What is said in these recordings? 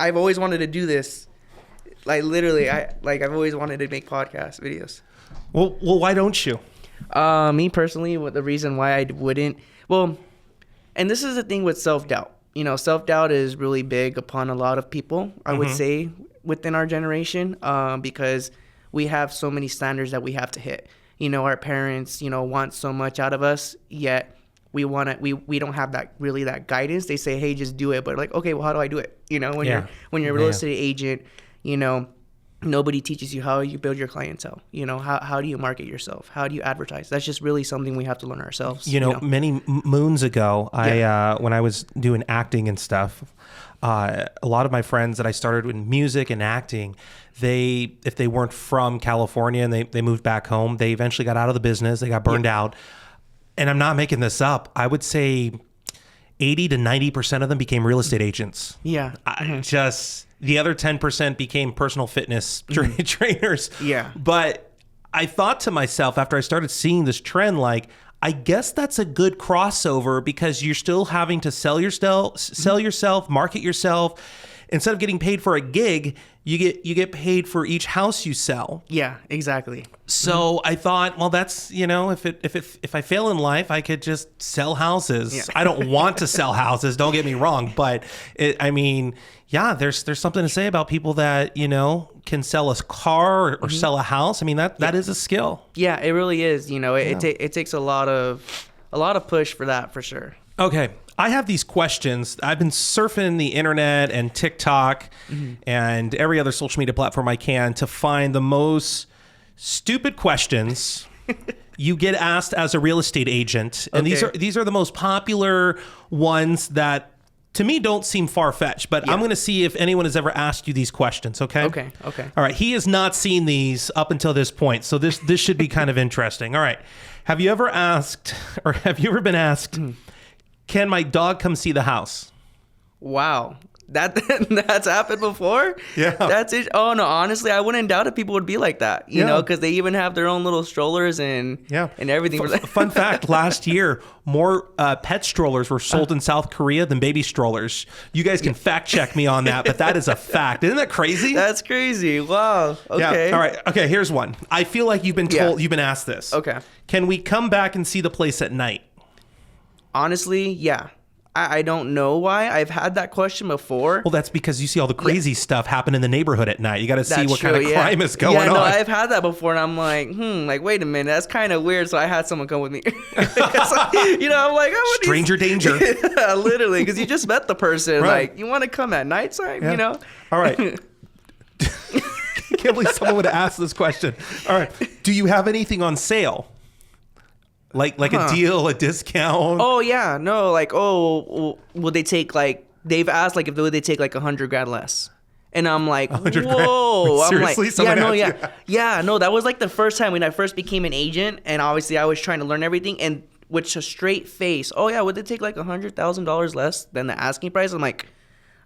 I've always wanted to do this. Like literally, I've always wanted to make podcast videos. Well, why don't you? Me personally, the reason why I wouldn't, and this is the thing with self-doubt. Self-doubt is really big upon a lot of people, I would say, within our generation, because we have so many standards that we have to hit. Our parents, want so much out of us, yet we don't have that guidance. They say, hey, just do it. But like, okay, well, how do I do it? When you're a real estate agent, nobody teaches you how you build your clientele. How do you market yourself? How do you advertise? That's just really something we have to learn ourselves. Many moons ago, when I was doing acting and stuff, a lot of my friends that I started with music and acting, if they weren't from California and they moved back home, they eventually got out of the business. They got burned out. And I'm not making this up. I would say 80 to 90% of them became real estate agents. Yeah. The other 10% became personal fitness trainers. Yeah. But I thought to myself after I started seeing this trend, like, I guess that's a good crossover because you're still having to sell yourself, market yourself. Instead of getting paid for a gig, you get paid for each house you sell. Yeah, exactly. So I thought, well, that's, if I fail in life, I could just sell houses. Yeah. I don't want to sell houses, don't get me wrong, but there's something to say about people that, can sell a car or sell a house. I mean, that is a skill. Yeah, it really is. It takes a lot of push for that, for sure. Okay. I have these questions. I've been surfing the internet and TikTok and every other social media platform I can to find the most stupid questions you get asked as a real estate agent. And these are the most popular ones that to me don't seem far-fetched, but I'm going to see if anyone has ever asked you these questions, okay? Okay. All right, he has not seen these up until this point, so this should be kind of interesting. All right, have you ever been asked, can my dog come see the house? Wow. That's happened before? Yeah. That's it. Oh, no, honestly, I wouldn't doubt if people would be like that, you know, because they even have their own little strollers and everything. Fun fact, last year, more pet strollers were sold in South Korea than baby strollers. You guys can fact check me on that, but that is a fact. Isn't that crazy? That's crazy. Wow. Okay. Yeah. All right. Okay, here's one. I feel like you've been told, you've been asked this. Okay. Can we come back and see the place at night? Honestly, yeah. I don't know why. I've had that question before. Well, that's because you see all the crazy stuff happen in the neyborhood at night. You got to see what kind of crime is going on. Yeah, no, I've had that before, and I'm like, wait a minute, that's kind of weird. So I had someone come with me. I'm like, stranger danger. Literally, because you just met the person. Right. Like, you want to come at nighttime, All right. I can't believe someone would ask this question. All right. Do you have anything on sale? Like a deal, a discount? Oh, yeah. No, will they take, they've asked, if would they take, $100,000 less? And I'm like, whoa. Seriously? Yeah, no, that was, the first time when I first became an agent, and obviously I was trying to learn everything, and with a straight face, oh, yeah, would they take, $100,000 less than the asking price?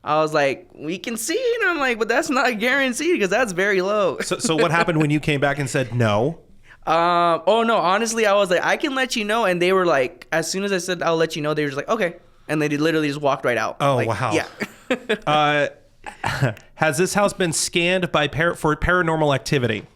I was like, we can see, and I'm like, but that's not guaranteed, because that's very low. So what happened when you came back and said no? Oh no, honestly, I was like, I can let you know. And they were like, as soon as I said, I'll let you know, they were just like, okay. And they literally just walked right out. Oh, wow. Yeah. Has this house been scanned for paranormal activity?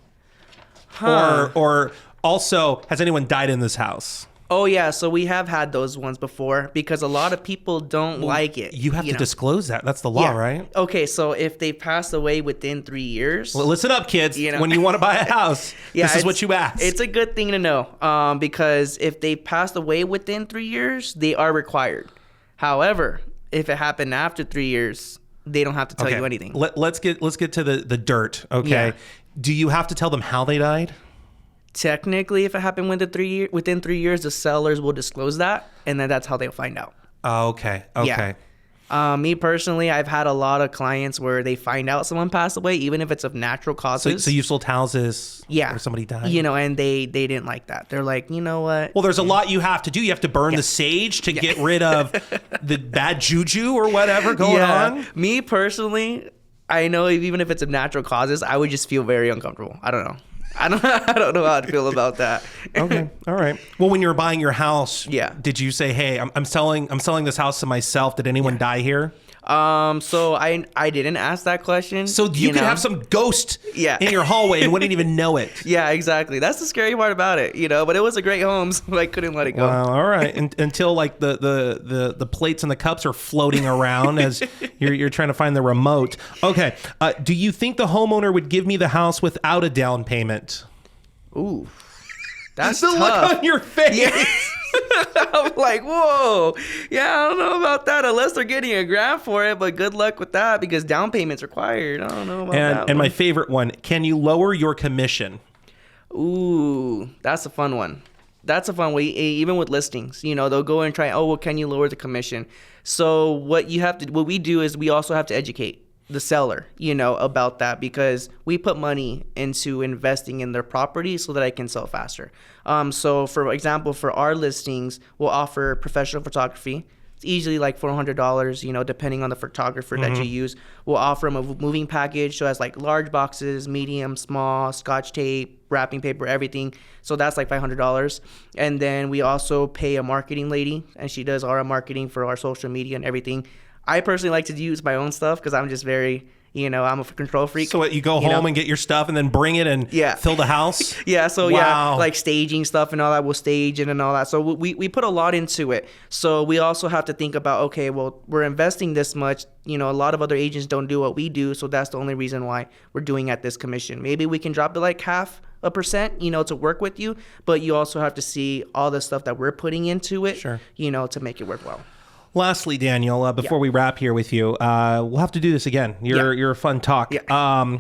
Or also, has anyone died in this house? Oh, yeah. So we have had those ones before because a lot of people don't like it. You have to disclose that. That's the law, right? Okay. So if they pass away within 3 years. Well, listen up, kids. When you want to buy a house, this is what you ask. It's a good thing to know because if they passed away within 3 years, they are required. However, if it happened after 3 years, they don't have to tell you anything. Let's get to the dirt. Okay. Yeah. Do you have to tell them how they died? Technically, if it happened within 3 years, the sellers will disclose that, and then that's how they'll find out. Oh, okay. Yeah. Me personally, I've had a lot of clients where they find out someone passed away, even if it's of natural causes. So you sold houses where somebody died? And they didn't like that. They're like, you know what? Well, there's a lot you have to do. You have to burn the sage to get rid of the bad juju or whatever going on. Me personally, I know even if it's of natural causes, I would just feel very uncomfortable. I don't know. I don't know how to feel about that. Okay. All right. Well, when you were buying your house, Yeah. did you say, "Hey, I'm selling this house to myself. Did anyone die here?" So I didn't ask that question. So you could have some ghost in your hallway and wouldn't even know it. Yeah, exactly. That's the scary part about it, but it was a great home, so I couldn't let it go. Well, all right. Until like the plates and the cups are floating around as you're trying to find the remote. Okay. Do you think the homeowner would give me the house without a down payment? Ooh. That's the tough. look on your face. Yeah. I'm like, whoa. Yeah, I don't know about that unless they're getting a grant for it, but good luck with that because down payment's required. I don't know about that. And my favorite one, can you lower your commission? Ooh, that's a fun one. That's a fun way, even with listings. They'll go and try, well, can you lower the commission? So what we do is we also have to educate the seller, about that because we put money into investing in their property so that I can sell faster. So for example, for our listings, we'll offer professional photography. It's easily like $400, depending on the photographer that you use. We'll offer them a moving package. So it has like large boxes, medium, small, scotch tape, wrapping paper, everything. So that's like $500. And then we also pay a marketing lady and she does our marketing for our social media and everything. I personally like to use my own stuff because I'm just very, I'm a control freak. So you go home and get your stuff and then bring it and fill the house? Yeah, so wow. like staging stuff and all that, we'll stage it and all that. So we put a lot into it. So we also have to think about, okay, well, we're investing this much. A lot of other agents don't do what we do. So that's the only reason why we're doing at this commission. Maybe we can drop it like 0.5%, to work with you. But you also have to see all the stuff that we're putting into it, sure. To make it work well. Lastly, Daniel, before we wrap here with you, we'll have to do this again. You're a fun talk. Yeah.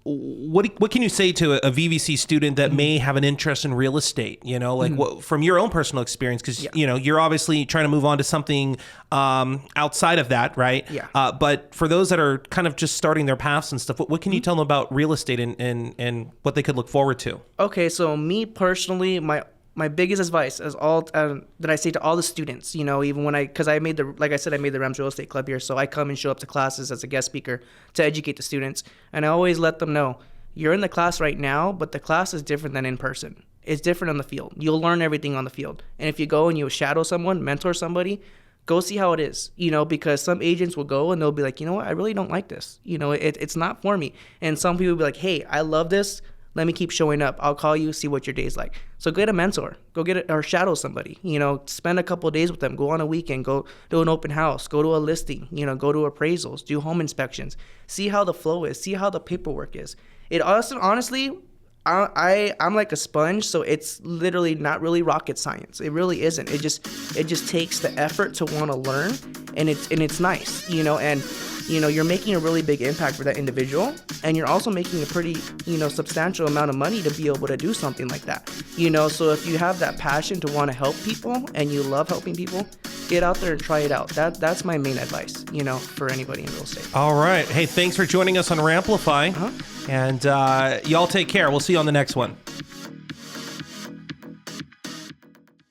What can you say to a VVC student that may have an interest in real estate? From your own personal experience, because you're obviously trying to move on to something outside of that, right? Yeah. But for those that are kind of just starting their paths and stuff, what can you tell them about real estate and what they could look forward to? Okay, so me personally, my biggest advice is all that I say to all the students, even because I made the Rams Real Estate Club here. So I come and show up to classes as a guest speaker to educate the students. And I always let them know, you're in the class right now, but the class is different than in person. It's different on the field. You'll learn everything on the field. And if you go and you shadow someone, mentor somebody, go see how it is, because some agents will go and they'll be like, you know what, I really don't like this. It's not for me. And some people will be like, hey, I love this. Let me keep showing up. I'll call you, see what your day's like. So get a mentor. Go get it or shadow somebody. Spend a couple of days with them. Go on a weekend. Go do an open house. Go to a listing. Go to appraisals. Do home inspections. See how the flow is. See how the paperwork is. It also, honestly, I'm like a sponge, so it's literally not really rocket science. It really isn't. It just takes the effort to want to learn, and it's nice, and you're making a really big impact for that individual, and you're also making a pretty substantial amount of money to be able to do something like that. So if you have that passion to want to help people and you love helping people, get out there and try it out. That's my main advice, for anybody in real estate. All right. Hey, thanks for joining us on Ramplify. And y'all take care. We'll see you on the next one.